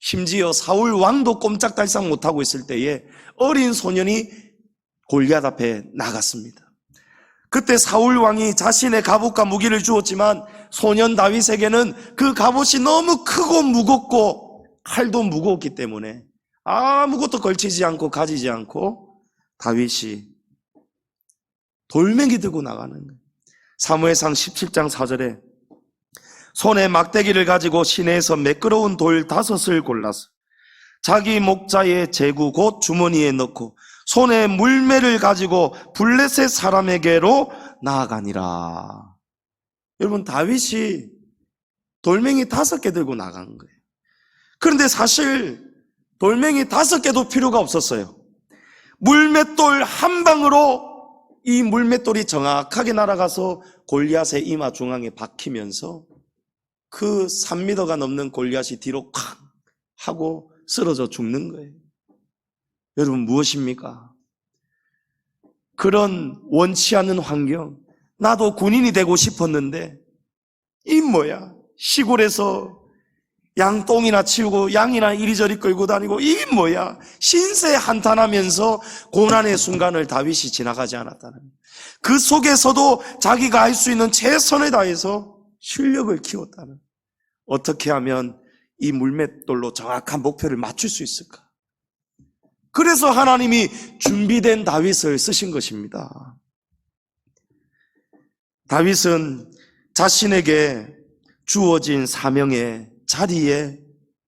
심지어 사울 왕도 꼼짝달싹 못하고 있을 때에 어린 소년이 골리앗 앞에 나갔습니다. 그때 사울 왕이 자신의 갑옷과 무기를 주었지만 소년 다윗에게는 그 갑옷이 너무 크고 무겁고 칼도 무거웠기 때문에 아무것도 걸치지 않고 가지지 않고 다윗이 돌멩이 들고 나가는 거예요. 사무엘상 17장 4절에 손에 막대기를 가지고 시내에서 매끄러운 돌 5을 골라서 자기 목자의 제구 곧 주머니에 넣고 손에 물매를 가지고 블레셋 사람에게로 나아가니라. 여러분 다윗이 돌멩이 5개 들고 나간 거예요. 그런데 사실 돌멩이 5개도 필요가 없었어요. 물맷돌 한 방으로 이 물맷돌이 정확하게 날아가서 골리앗의 이마 중앙에 박히면서 그 3m가 넘는 골리앗이 뒤로 콱 하고 쓰러져 죽는 거예요. 여러분 무엇입니까? 그런 원치 않는 환경, 나도 군인이 되고 싶었는데 이 뭐야? 시골에서 양똥이나 치우고 양이나 이리저리 끌고 다니고 이 뭐야? 신세 한탄하면서 고난의 순간을 다윗이 지나가지 않았다는 거예요. 그 속에서도 자기가 할 수 있는 최선을 다해서 실력을 키웠다는 거예요. 어떻게 하면 이 물맷돌로 정확한 목표를 맞출 수 있을까? 그래서 하나님이 준비된 다윗을 쓰신 것입니다. 다윗은 자신에게 주어진 사명의 자리에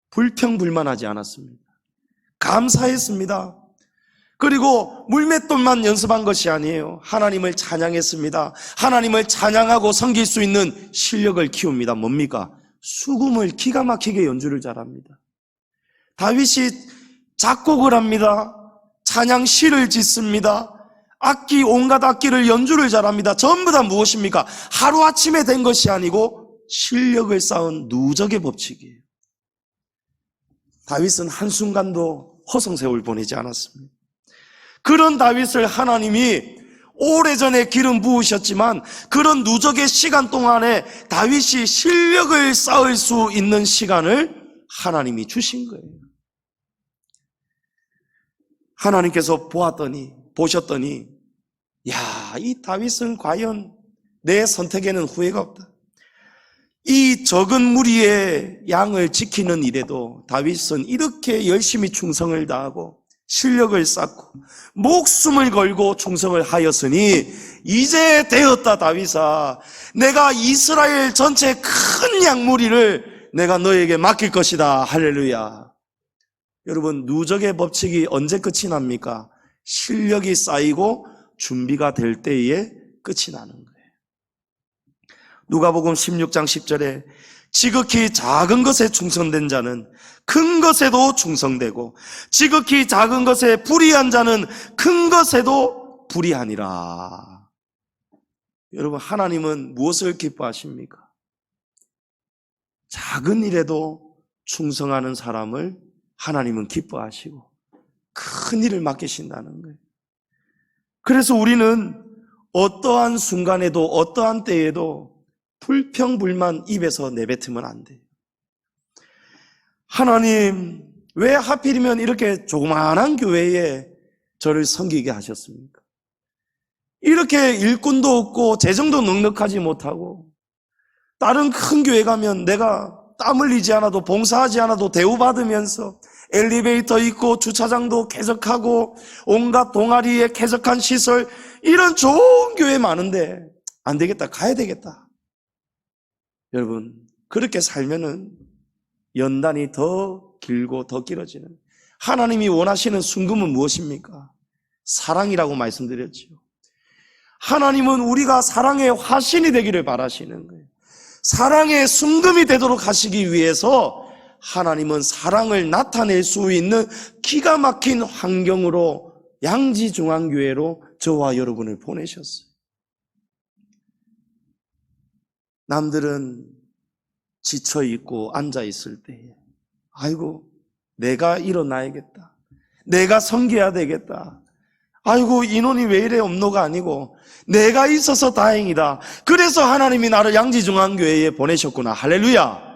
불평불만하지 않았습니다. 감사했습니다. 그리고 물맷돌만 연습한 것이 아니에요. 하나님을 찬양했습니다. 하나님을 찬양하고 섬길 수 있는 실력을 키웁니다. 뭡니까? 수금을 기가 막히게 연주를 잘합니다. 다윗이 작곡을 합니다. 찬양 시를 짓습니다. 악기, 온갖 악기를 연주를 잘합니다. 전부 다 무엇입니까? 하루아침에 된 것이 아니고 실력을 쌓은 누적의 법칙이에요. 다윗은 한순간도 허송세월 보내지 않았습니다. 그런 다윗을 하나님이 오래전에 기름 부으셨지만 그런 누적의 시간 동안에 다윗이 실력을 쌓을 수 있는 시간을 하나님이 주신 거예요. 하나님께서 보셨더니 야, 이 다윗은 과연 내 선택에는 후회가 없다. 이 적은 무리의 양을 지키는 일에도 다윗은 이렇게 열심히 충성을 다하고 실력을 쌓고 목숨을 걸고 충성을 하였으니 이제 되었다. 다윗아, 내가 이스라엘 전체 큰 양무리를 내가 너에게 맡길 것이다. 할렐루야. 여러분, 누적의 법칙이 언제 끝이 납니까? 실력이 쌓이고 준비가 될 때에 끝이 나는 거예요. 누가복음 16장 10절에 지극히 작은 것에 충성된 자는 큰 것에도 충성되고 지극히 작은 것에 불의한 자는 큰 것에도 불의하니라. 여러분, 하나님은 무엇을 기뻐하십니까? 작은 일에도 충성하는 사람을 하나님은 기뻐하시고 큰 일을 맡기신다는 거예요. 그래서 우리는 어떠한 순간에도 어떠한 때에도 불평불만 입에서 내뱉으면 안 돼요. 하나님, 왜 하필이면 이렇게 조그마한 교회에 저를 섬기게 하셨습니까? 이렇게 일꾼도 없고 재정도 넉넉하지 못하고 다른 큰 교회 가면 내가 땀 흘리지 않아도 봉사하지 않아도 대우받으면서 엘리베이터 있고 주차장도 쾌적하고 온갖 동아리에 쾌적한 시설, 이런 좋은 교회 많은데 안 되겠다, 가야 되겠다. 여러분, 그렇게 살면은 연단이 더 길고 더 길어지는, 하나님이 원하시는 순금은 무엇입니까? 사랑이라고 말씀드렸죠. 하나님은 우리가 사랑의 화신이 되기를 바라시는 거예요. 사랑의 순금이 되도록 하시기 위해서 하나님은 사랑을 나타낼 수 있는 기가 막힌 환경으로 양지중앙교회로 저와 여러분을 보내셨어요. 남들은 지쳐있고 앉아있을 때에 아이고 내가 일어나야겠다, 내가 섬겨야 되겠다, 아이고 인원이 왜 이래 없노가 아니고 내가 있어서 다행이다, 그래서 하나님이 나를 양지중앙교회에 보내셨구나. 할렐루야.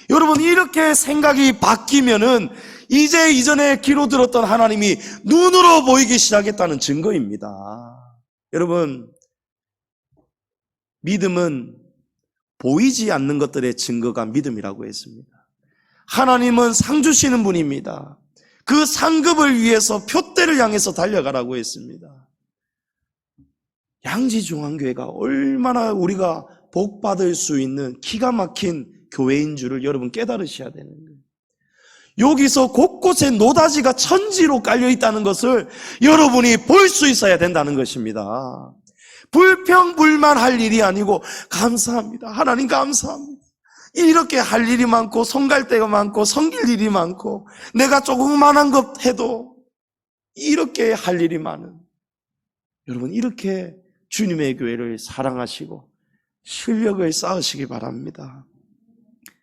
여러분, 이렇게 생각이 바뀌면은 이제 이전에 귀로 들었던 하나님이 눈으로 보이기 시작했다는 증거입니다. 여러분, 믿음은 보이지 않는 것들의 증거가 믿음이라고 했습니다. 하나님은 상 주시는 분입니다. 그 상급을 위해서 표대를 향해서 달려가라고 했습니다. 양지중앙교회가 얼마나 우리가 복받을 수 있는 기가 막힌 교회인 줄을 여러분 깨달으셔야 되는 거예요. 여기서 곳곳에 노다지가 천지로 깔려있다는 것을 여러분이 볼 수 있어야 된다는 것입니다. 불평불만할 일이 아니고 감사합니다, 하나님 감사합니다, 이렇게 할 일이 많고 성갈 데가 많고 섬길 일이 많고 내가 조그만한 것 해도 이렇게 할 일이 많은, 여러분 이렇게 주님의 교회를 사랑하시고 실력을 쌓으시기 바랍니다.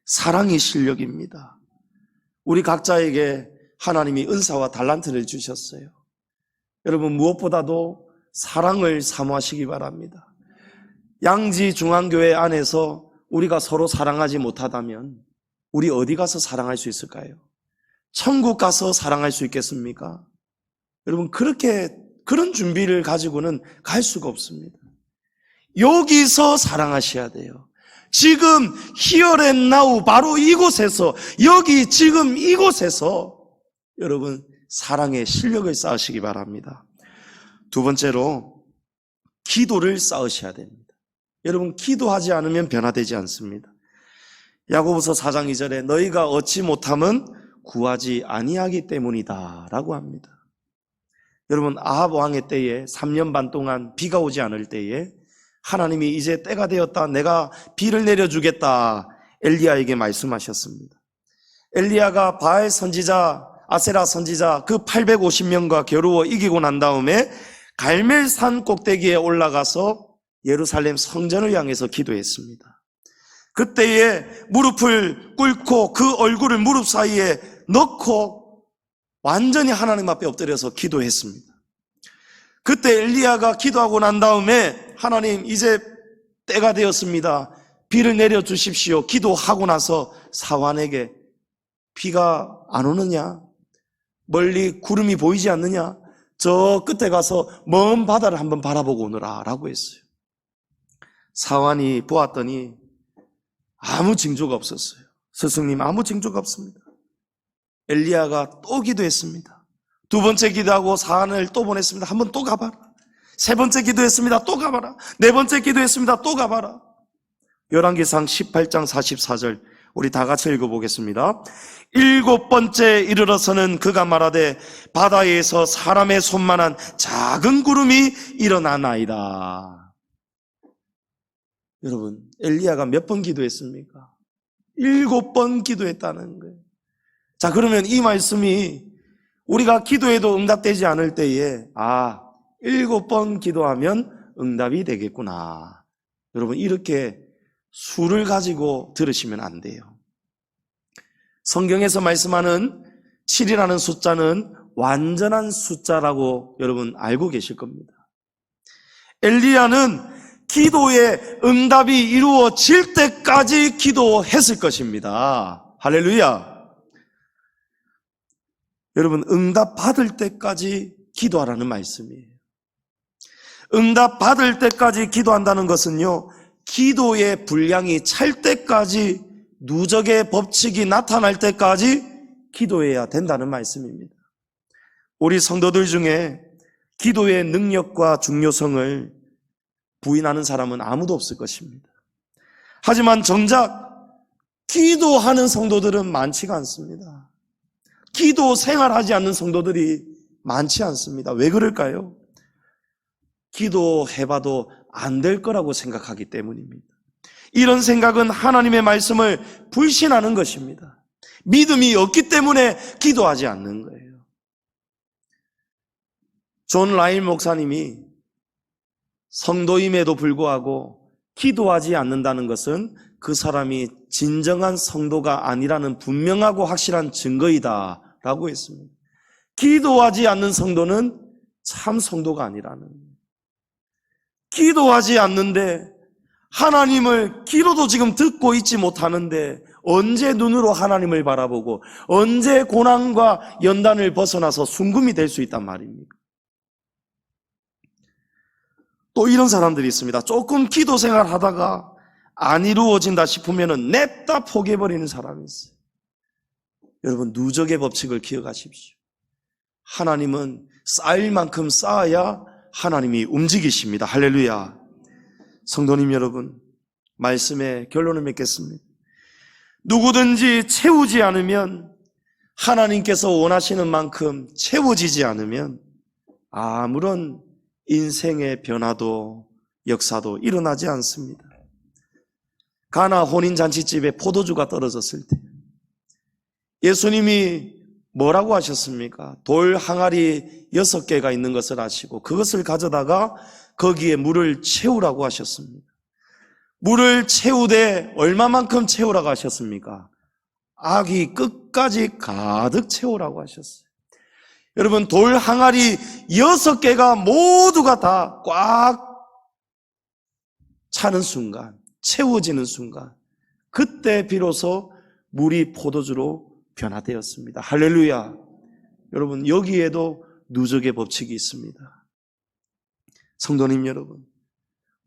사랑이 실력입니다. 우리 각자에게 하나님이 은사와 달란트를 주셨어요. 여러분, 무엇보다도 사랑을 사모하시기 바랍니다. 양지중앙교회 안에서 우리가 서로 사랑하지 못하다면 우리 어디 가서 사랑할 수 있을까요? 천국 가서 사랑할 수 있겠습니까? 여러분, 그런 준비를 가지고는 갈 수가 없습니다. 여기서 사랑하셔야 돼요. 지금 here and now, 바로 이곳에서, 여기 지금 이곳에서 여러분 사랑의 실력을 쌓으시기 바랍니다. 두 번째로 기도를 쌓으셔야 됩니다. 여러분, 기도하지 않으면 변화되지 않습니다. 야고보서 4장 2절에 너희가 얻지 못함은 구하지 아니하기 때문이다 라고 합니다. 여러분, 아합 왕의 때에 3년 반 동안 비가 오지 않을 때에 하나님이 이제 때가 되었다, 내가 비를 내려주겠다 엘리야에게 말씀하셨습니다. 엘리야가 바알 선지자, 아세라 선지자 그 850명과 겨루어 이기고 난 다음에 갈멜산 꼭대기에 올라가서 예루살렘 성전을 향해서 기도했습니다. 그때에 무릎을 꿇고 그 얼굴을 무릎 사이에 넣고 완전히 하나님 앞에 엎드려서 기도했습니다. 그때 엘리야가 기도하고 난 다음에 하나님 이제 때가 되었습니다, 비를 내려주십시오 기도하고 나서 사환에게 비가 안 오느냐, 멀리 구름이 보이지 않느냐, 저 끝에 가서 먼 바다를 한번 바라보고 오너라 라고 했어요. 사환이 보았더니 아무 징조가 없었어요. 스승님, 아무 징조가 없습니다. 엘리야가 또 기도했습니다. 두 번째 기도하고 사환을 또 보냈습니다. 한번 또 가봐라. 세 번째 기도했습니다. 또 가봐라. 네 번째 기도했습니다. 또 가봐라. 열왕기상 18장 44절 우리 다 같이 읽어보겠습니다. 7번째 이르러서는 그가 말하되 바다에서 사람의 손만한 작은 구름이 일어나나이다. 여러분, 엘리야가 몇 번 기도했습니까? 7번 기도했다는 거예요. 자, 그러면 이 말씀이 우리가 기도해도 응답되지 않을 때에 7번 기도하면 응답이 되겠구나. 여러분, 이렇게 수를 가지고 들으시면 안 돼요. 성경에서 말씀하는 7이라는 숫자는 완전한 숫자라고 여러분 알고 계실 겁니다. 엘리야는 기도의 응답이 이루어질 때까지 기도했을 것입니다. 할렐루야. 여러분, 응답 받을 때까지 기도하라는 말씀이에요. 응답 받을 때까지 기도한다는 것은요, 기도의 분량이 찰 때까지, 누적의 법칙이 나타날 때까지 기도해야 된다는 말씀입니다. 우리 성도들 중에 기도의 능력과 중요성을 부인하는 사람은 아무도 없을 것입니다. 하지만 정작 기도하는 성도들은 많지가 않습니다. 기도 생활하지 않는 성도들이 많지 않습니다. 왜 그럴까요? 기도해봐도 안 될 거라고 생각하기 때문입니다. 이런 생각은 하나님의 말씀을 불신하는 것입니다. 믿음이 없기 때문에 기도하지 않는 거예요. 존 라일 목사님이 성도임에도 불구하고 기도하지 않는다는 것은 그 사람이 진정한 성도가 아니라는 분명하고 확실한 증거이다 라고 했습니다. 기도하지 않는 성도는 참 성도가 아니라는 거예요. 기도하지 않는데 하나님을 기도도 지금 듣고 있지 못하는데 언제 눈으로 하나님을 바라보고 언제 고난과 연단을 벗어나서 순금이 될 수 있단 말입니까? 또 이런 사람들이 있습니다. 조금 기도 생활하다가 안 이루어진다 싶으면 냅다 포기해버리는 사람이 있어요. 여러분, 누적의 법칙을 기억하십시오. 하나님은 쌓일 만큼 쌓아야 하나님이 움직이십니다. 할렐루야. 성도님 여러분, 말씀의 결론을 맺겠습니다. 누구든지 채우지 않으면, 하나님께서 원하시는 만큼 채워지지 않으면 아무런 인생의 변화도 역사도 일어나지 않습니다. 가나 혼인잔치집에 포도주가 떨어졌을 때 예수님이 뭐라고 하셨습니까? 돌 항아리 6개가 있는 것을 아시고 그것을 가져다가 거기에 물을 채우라고 하셨습니다. 물을 채우되 얼마만큼 채우라고 하셨습니까? 아기 끝까지 가득 채우라고 하셨어요. 여러분, 돌 항아리 6개가 모두가 다 꽉 차는 순간, 채워지는 순간, 그때 비로소 물이 포도주로 변화되었습니다. 할렐루야. 여러분, 여기에도 누적의 법칙이 있습니다. 성도님 여러분,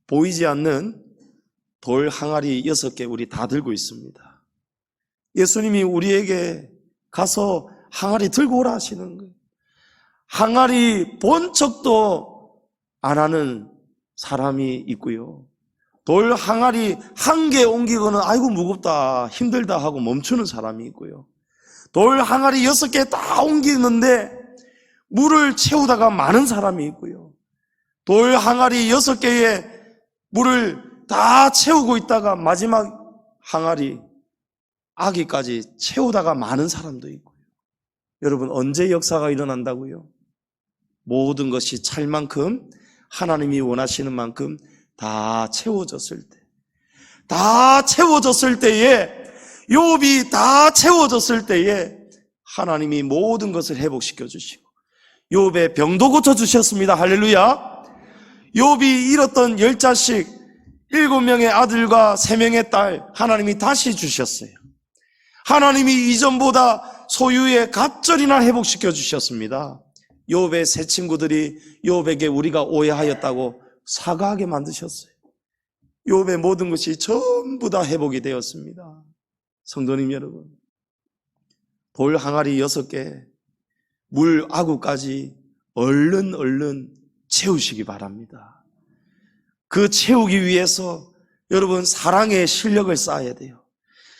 보이지 않는 돌 항아리 6개 우리 다 들고 있습니다. 예수님이 우리에게 가서 항아리 들고 오라 하시는 거예요. 항아리 본 척도 안 하는 사람이 있고요. 돌 항아리 1개 옮기고는 아이고 무겁다, 힘들다 하고 멈추는 사람이 있고요. 돌 항아리 6개 다 옮기는데 물을 채우다가 마는 사람이 있고요. 돌 항아리 6개에 물을 다 채우고 있다가 마지막 항아리 아기까지 채우다가 마는 사람도 있고요. 여러분, 언제 역사가 일어난다고요? 모든 것이 찰 만큼, 하나님이 원하시는 만큼 다 채워졌을 때, 다 채워졌을 때에, 욥이 다 채워졌을 때에 하나님이 모든 것을 회복시켜 주시고 욥의 병도 고쳐주셨습니다. 할렐루야. 욥이 잃었던 10자식 7명의 아들과 3명의 딸 하나님이 다시 주셨어요. 하나님이 이전보다 소유의 갑절이나 회복시켜 주셨습니다. 욥의 세 친구들이 욥에게 우리가 오해하였다고 사과하게 만드셨어요. 욥의 모든 것이 전부 다 회복이 되었습니다. 성도님 여러분, 돌 항아리 6개, 물 아구까지 얼른 채우시기 바랍니다. 그 채우기 위해서 여러분 사랑의 실력을 쌓아야 돼요.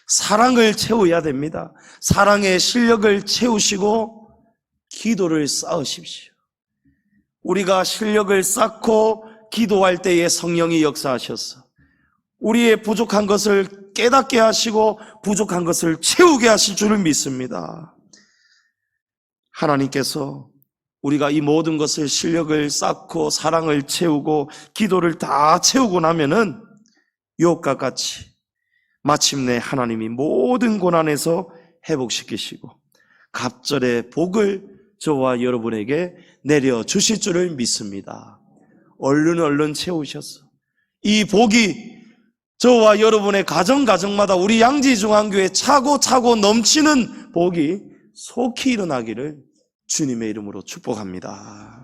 사랑을 채워야 됩니다. 사랑의 실력을 채우시고 기도를 쌓으십시오. 우리가 실력을 쌓고 기도할 때에 성령이 역사하셔서 우리의 부족한 것을 깨닫게 하시고 부족한 것을 채우게 하실 줄을 믿습니다. 하나님께서 우리가 이 모든 것을 실력을 쌓고 사랑을 채우고 기도를 다 채우고 나면은 욥과 같이 마침내 하나님이 모든 고난에서 회복시키시고 갑절의 복을 저와 여러분에게 내려주실 줄을 믿습니다. 얼른 채우셔서 이 복이 저와 여러분의 가정마다 우리 양지중앙교회 차고 넘치는 복이 속히 일어나기를 주님의 이름으로 축복합니다.